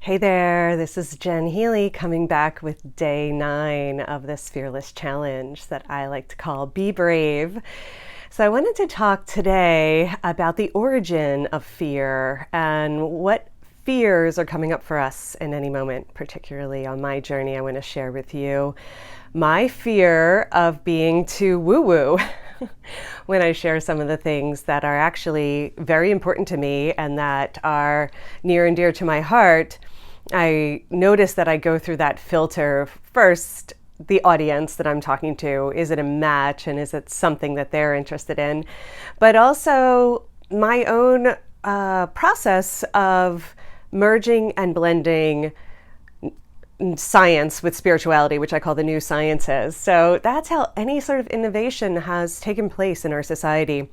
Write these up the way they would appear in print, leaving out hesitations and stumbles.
Hey there, this is Jen Healy coming back with day 9 of this Fearless Challenge that I like to call Be Brave. So I wanted to talk today about the origin of fear and what fears are coming up for us in any moment, particularly on my journey. I want to share with you my fear of being too woo-woo when I share some of the things that are actually very important to me and that are near and dear to my heart. I notice that I go through that filter first. The audience that I'm talking to, is it a match and is it something that they're interested in? But also my own process of merging and blending science with spirituality, which I call the new sciences. So that's how any sort of innovation has taken place in our society.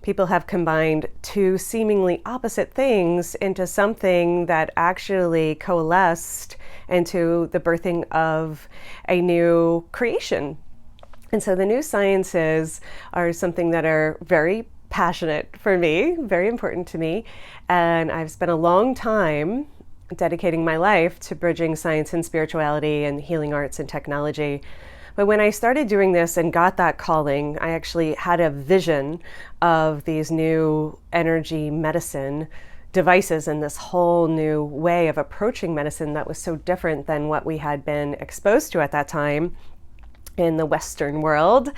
People have combined two seemingly opposite things into something that actually coalesced into the birthing of a new creation. And so the new sciences are something that are very passionate for me, very important to me. And I've spent a long time dedicating my life to bridging science and spirituality and healing arts and technology. But when I started doing this and got that calling, I actually had a vision of these new energy medicine devices and this whole new way of approaching medicine that was so different than what we had been exposed to at that time in the Western world.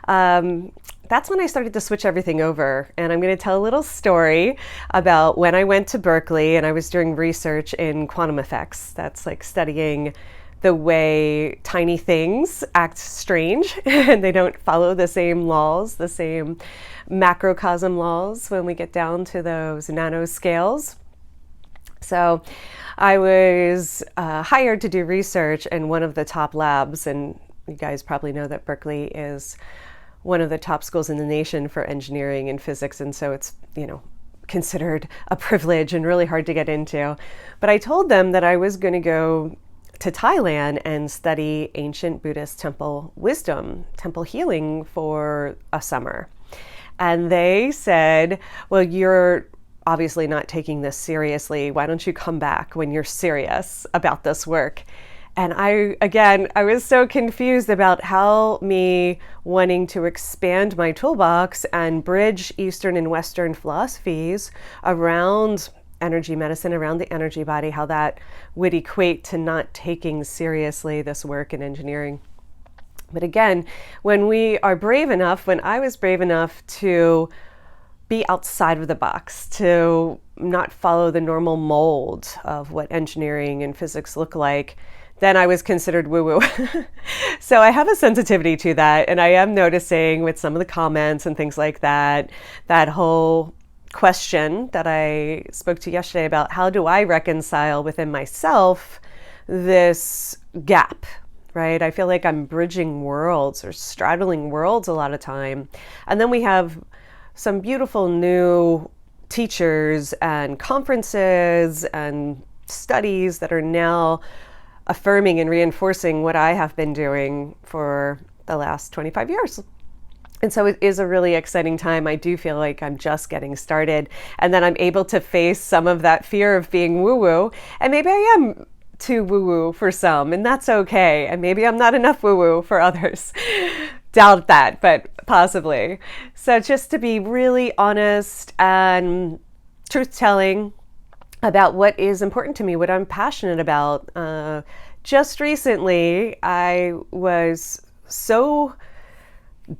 That's when I started to switch everything over. And I'm going to tell a little story about when I went to Berkeley and I was doing research in quantum effects. That's like studying the way tiny things act strange and they don't follow the same laws, the same macrocosm laws when we get down to those nanoscales. So I was hired to do research in one of the top labs, and you guys probably know that Berkeley is one of the top schools in the nation for engineering and physics, and so it's, considered a privilege and really hard to get into. But I told them that I was going to go to Thailand and study ancient Buddhist temple wisdom, temple healing for a summer. And they said, well, you're obviously not taking this seriously. Why don't you come back when you're serious about this work? And I was so confused about how me wanting to expand my toolbox and bridge Eastern and Western philosophies around energy medicine, around the energy body, how that would equate to not taking seriously this work in engineering. But again, when I was brave enough to be outside of the box, to not follow the normal mold of what engineering and physics look like, then I was considered woo-woo. So I have a sensitivity to that, and I am noticing with some of the comments and things like that, that whole question that I spoke to yesterday about how do I reconcile within myself this gap, right? I feel like I'm bridging worlds or straddling worlds a lot of time. And then we have some beautiful new teachers and conferences and studies that are now affirming and reinforcing what I have been doing for the last 25 years. And so it is a really exciting time. I do feel like I'm just getting started, and then I'm able to face some of that fear of being woo-woo. And maybe I am too woo-woo for some, and that's okay. And maybe I'm not enough woo-woo for others. Doubt that, but possibly. So just to be really honest and truth-telling about what is important to me, what I'm passionate about. Just recently, I was so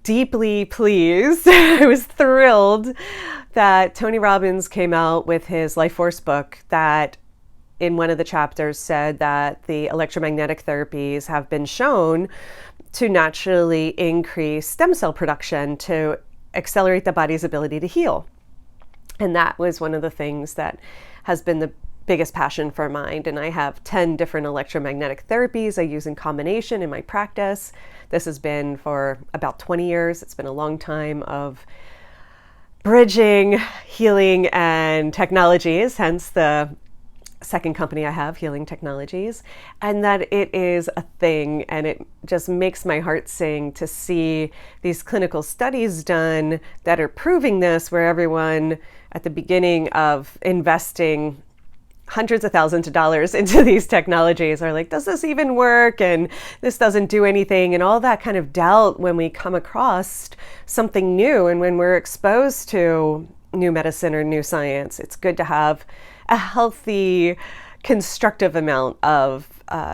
deeply pleased. I was thrilled that Tony Robbins came out with his Life Force book that in one of the chapters said that the electromagnetic therapies have been shown to naturally increase stem cell production to accelerate the body's ability to heal. And that was one of the things that has been the biggest passion for mine. And I have 10 different electromagnetic therapies I use in combination in my practice. This has been for about 20 years. It's been a long time of bridging healing and technologies, hence the second company I have, Healing Technologies, and that it is a thing, and it just makes my heart sing to see these clinical studies done that are proving this, where everyone at the beginning of investing hundreds of thousands of dollars into these technologies are like, does this even work? And this doesn't do anything. And all that kind of doubt when we come across something new and when we're exposed to new medicine or new science. It's good to have a healthy, constructive amount of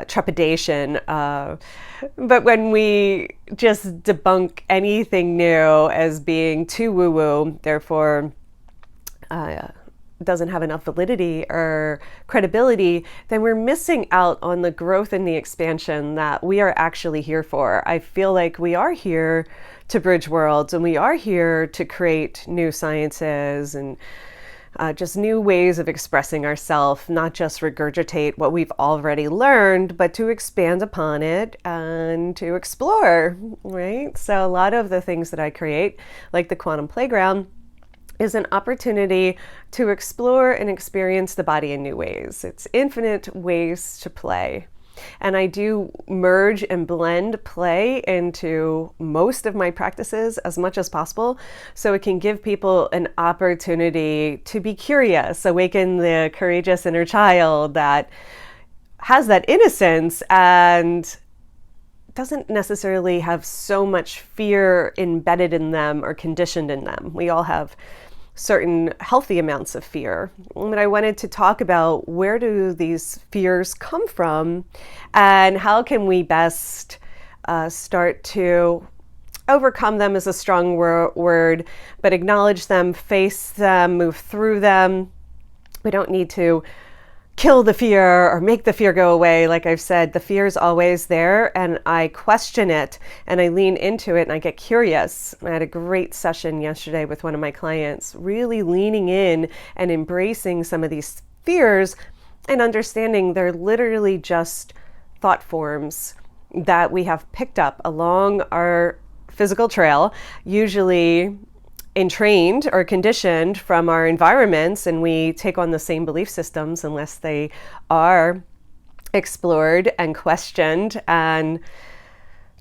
trepidation. But when we just debunk anything new as being too woo-woo, therefore doesn't have enough validity or credibility, then we're missing out on the growth and the expansion that we are actually here for. I feel like we are here to bridge worlds, and we are here to create new sciences and just new ways of expressing ourselves, not just regurgitate what we've already learned, but to expand upon it and to explore, right? So a lot of the things that I create, like the Quantum Playground, is an opportunity to explore and experience the body in new ways. It's infinite ways to play. And I do merge and blend play into most of my practices as much as possible, so it can give people an opportunity to be curious, awaken the courageous inner child that has that innocence and doesn't necessarily have so much fear embedded in them or conditioned in them. We all have certain healthy amounts of fear. And I wanted to talk about, where do these fears come from and how can we best start to overcome them is a strong word, but acknowledge them, face them, move through them. We don't need to kill the fear or make the fear go away. Like I've said, the fear is always there, and I question it and I lean into it and I get curious. I had a great session yesterday with one of my clients, really leaning in and embracing some of these fears and understanding they're literally just thought forms that we have picked up along our physical trail, usually entrained or conditioned from our environments, and we take on the same belief systems unless they are explored and questioned, and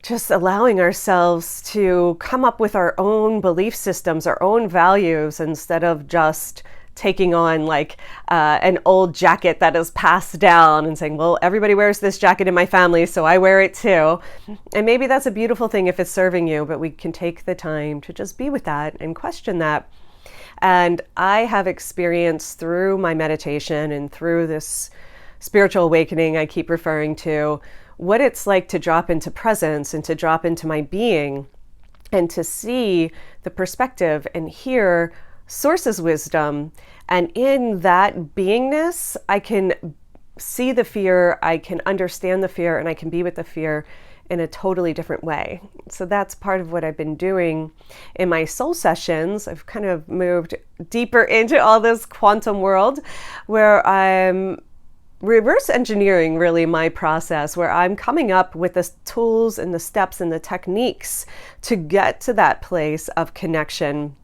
just allowing ourselves to come up with our own belief systems, our own values, instead of just taking on like an old jacket that is passed down and saying, well, everybody wears this jacket in my family, so I wear it too. And maybe that's a beautiful thing if it's serving you, but we can take the time to just be with that and question that. And I have experienced through my meditation and through this spiritual awakening I keep referring to, what it's like to drop into presence and to drop into my being and to see the perspective and hear Source's wisdom. And in that beingness, I can see the fear, I can understand the fear, and I can be with the fear in a totally different way. So that's part of what I've been doing in my soul sessions. I've kind of moved deeper into all this quantum world, where I'm reverse engineering really my process, where I'm coming up with the tools and the steps and the techniques to get to that place of connection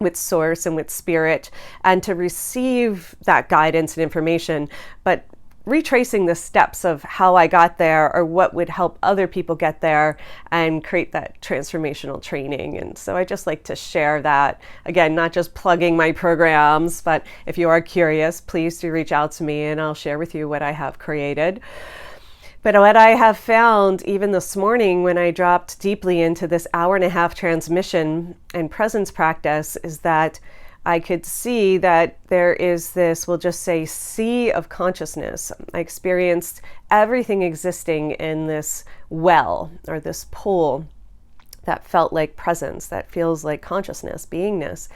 with source and with spirit, and to receive that guidance and information, but retracing the steps of how I got there or what would help other people get there and create that transformational training. And so I just like to share that. Again, not just plugging my programs, but if you are curious, please do reach out to me and I'll share with you what I have created. But what I have found, even this morning when I dropped deeply into this 1.5-hour transmission and presence practice, is that I could see that there is this, we'll just say, sea of consciousness. I experienced everything existing in this well, or this pool that felt like presence, that feels like consciousness, beingness.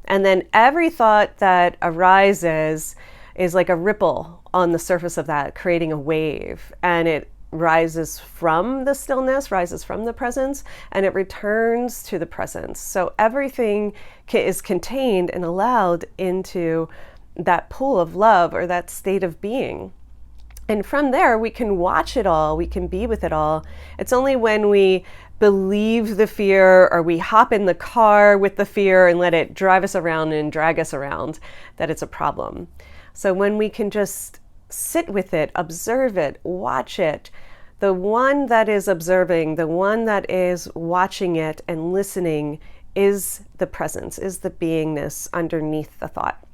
And then every thought that arises is like a ripple on the surface of that, creating a wave. And it rises from the stillness, rises from the presence, and it returns to the presence. So everything is contained and allowed into that pool of love, or that state of being. And from there, we can watch it all, we can be with it all. It's only when we believe the fear, or we hop in the car with the fear and let it drive us around and drag us around, that it's a problem. So when we can just sit with it, observe it, watch it, the one that is observing, the one that is watching it and listening is the presence, is the beingness underneath the thought.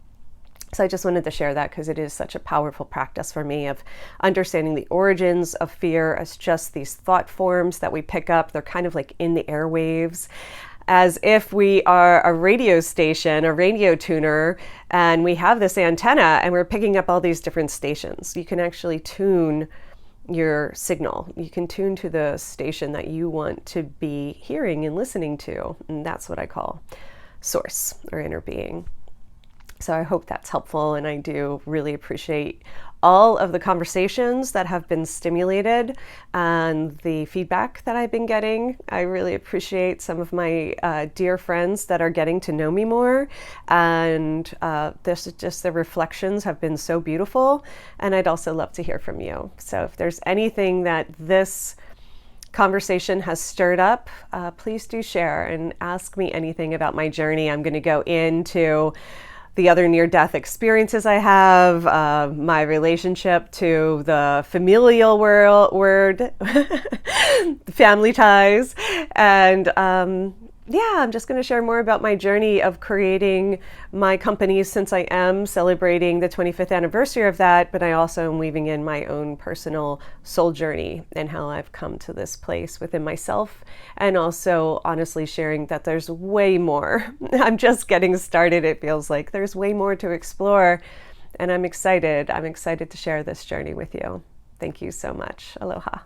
So I just wanted to share that because it is such a powerful practice for me of understanding the origins of fear as just these thought forms that we pick up. They're kind of like in the airwaves, as if we are a radio station, a radio tuner, and we have this antenna and we're picking up all these different stations. You can actually tune your signal. You can tune to the station that you want to be hearing and listening to. And that's what I call source or inner being. So I hope that's helpful, and I do really appreciate all of the conversations that have been stimulated and the feedback that I've been getting. I really appreciate some of my dear friends that are getting to know me more, and this is just the reflections have been so beautiful, and I'd also love to hear from you. So if there's anything that this conversation has stirred up, please do share and ask me anything about my journey. I'm going to go into the other near-death experiences I have, my relationship to the familial word, family ties, and I'm just going to share more about my journey of creating my company, since I am celebrating the 25th anniversary of that, but I also am weaving in my own personal soul journey and how I've come to this place within myself, and also honestly sharing that there's way more. I'm just getting started. It feels like there's way more to explore, and I'm excited. I'm excited to share this journey with you. Thank you so much. Aloha.